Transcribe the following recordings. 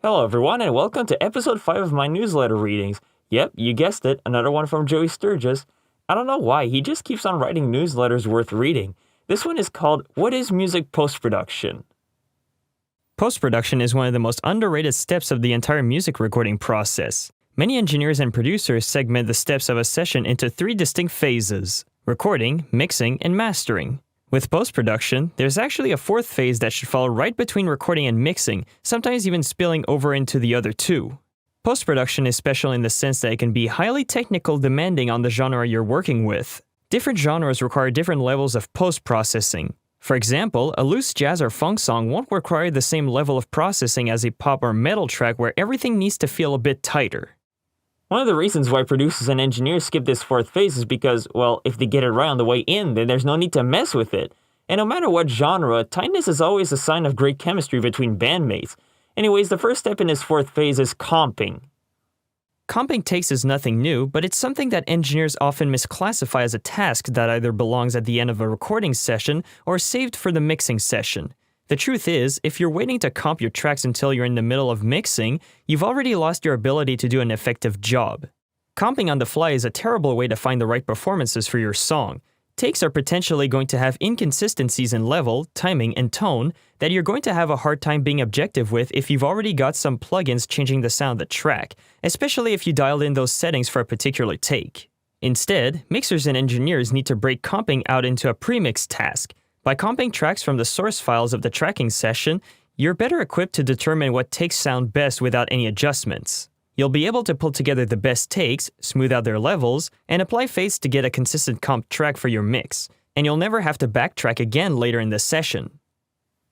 Hello everyone and welcome to episode 5 of my newsletter readings. Yep, you guessed it, another one from Joey Sturgis. I don't know why, he just keeps on writing newsletters worth reading. This one is called What is Music Post-Production? Post-production is one of the most underrated steps of the entire music recording process. Many engineers and producers segment the steps of a session into 3 distinct phases: recording, mixing, and mastering. With post-production, there's actually a 4th phase that should fall right between recording and mixing, sometimes even spilling over into the other 2. Post-production is special in the sense that it can be highly technical depending on the genre you're working with. Different genres require different levels of post-processing. For example, a loose jazz or funk song won't require the same level of processing as a pop or metal track where everything needs to feel a bit tighter. One of the reasons why producers and engineers skip this 4th phase is because, well, if they get it right on the way in, then there's no need to mess with it. And no matter what genre, tightness is always a sign of great chemistry between bandmates. Anyways, the first step in this 4th phase is comping. Comping takes is nothing new, but it's something that engineers often misclassify as a task that either belongs at the end of a recording session or saved for the mixing session. The truth is, if you're waiting to comp your tracks until you're in the middle of mixing, you've already lost your ability to do an effective job. Comping on the fly is a terrible way to find the right performances for your song. Takes are potentially going to have inconsistencies in level, timing, and tone that you're going to have a hard time being objective with if you've already got some plugins changing the sound of the track, especially if you dialed in those settings for a particular take. Instead, mixers and engineers need to break comping out into a pre-mix task. By comping tracks from the source files of the tracking session, you're better equipped to determine what takes sound best without any adjustments. You'll be able to pull together the best takes, smooth out their levels, and apply fades to get a consistent comp track for your mix. And you'll never have to backtrack again later in the session.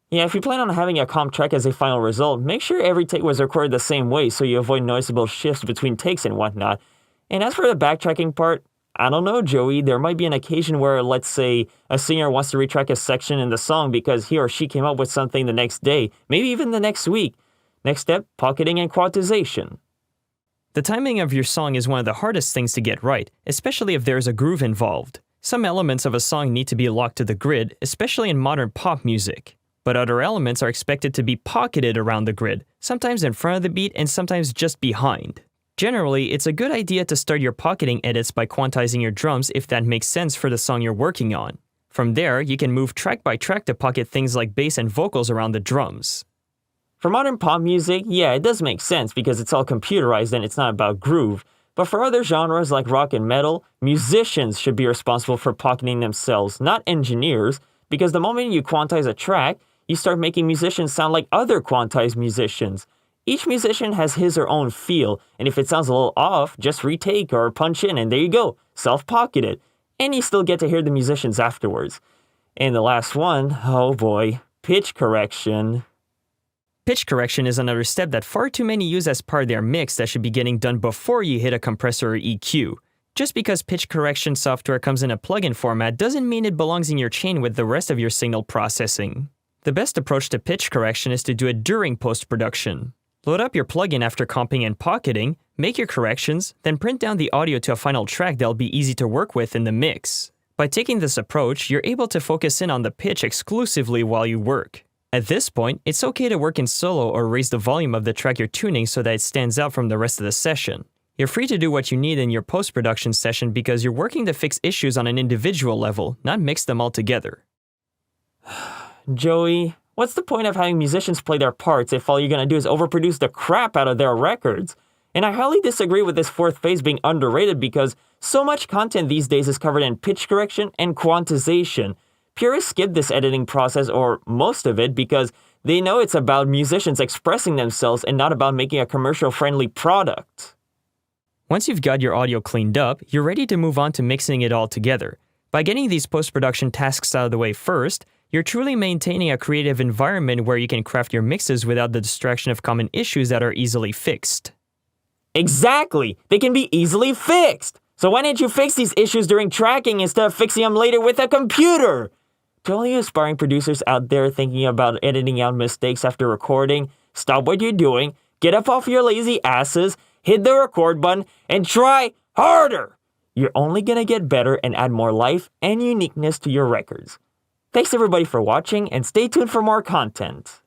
Yeah, if you plan on having a comp track as a final result, make sure every take was recorded the same way so you avoid noticeable shifts between takes and whatnot. And as for the backtracking part, I don't know, Joey, there might be an occasion where, let's say, a singer wants to retrack a section in the song because he or she came up with something the next day, maybe even the next week. Next step, pocketing and quantization. The timing of your song is one of the hardest things to get right, especially if there's a groove involved. Some elements of a song need to be locked to the grid, especially in modern pop music. But other elements are expected to be pocketed around the grid, sometimes in front of the beat and sometimes just behind. Generally, it's a good idea to start your pocketing edits by quantizing your drums if that makes sense for the song you're working on. From there, you can move track by track to pocket things like bass and vocals around the drums. For modern pop music, yeah, it does make sense because it's all computerized and it's not about groove. But for other genres like rock and metal, musicians should be responsible for pocketing themselves, not engineers, because the moment you quantize a track, you start making musicians sound like other quantized musicians. Each musician has his or own feel, and if it sounds a little off, just retake or punch in and there you go, self-pocket it. And you still get to hear the musicians afterwards. And the last one, oh boy, pitch correction. Pitch correction is another step that far too many use as part of their mix that should be getting done before you hit a compressor or EQ. Just because pitch correction software comes in a plugin format doesn't mean it belongs in your chain with the rest of your signal processing. The best approach to pitch correction is to do it during post-production. Load up your plugin after comping and pocketing, make your corrections, then print down the audio to a final track that'll be easy to work with in the mix. By taking this approach, you're able to focus in on the pitch exclusively while you work. At this point, it's okay to work in solo or raise the volume of the track you're tuning so that it stands out from the rest of the session. You're free to do what you need in your post-production session because you're working to fix issues on an individual level, not mix them all together. Joey, what's the point of having musicians play their parts if all you're gonna do is overproduce the crap out of their records? And I highly disagree with this 4th phase being underrated because so much content these days is covered in pitch correction and quantization. Purists skip this editing process, or most of it, because they know it's about musicians expressing themselves and not about making a commercial-friendly product. Once you've got your audio cleaned up, you're ready to move on to mixing it all together. By getting these post-production tasks out of the way first, you're truly maintaining a creative environment where you can craft your mixes without the distraction of common issues that are easily fixed. Exactly! They can be easily fixed! So why didn't you fix these issues during tracking instead of fixing them later with a computer? To all you aspiring producers out there thinking about editing out mistakes after recording, stop what you're doing, get up off your lazy asses, hit the record button, and try harder! You're only gonna get better and add more life and uniqueness to your records. Thanks everybody for watching and stay tuned for more content.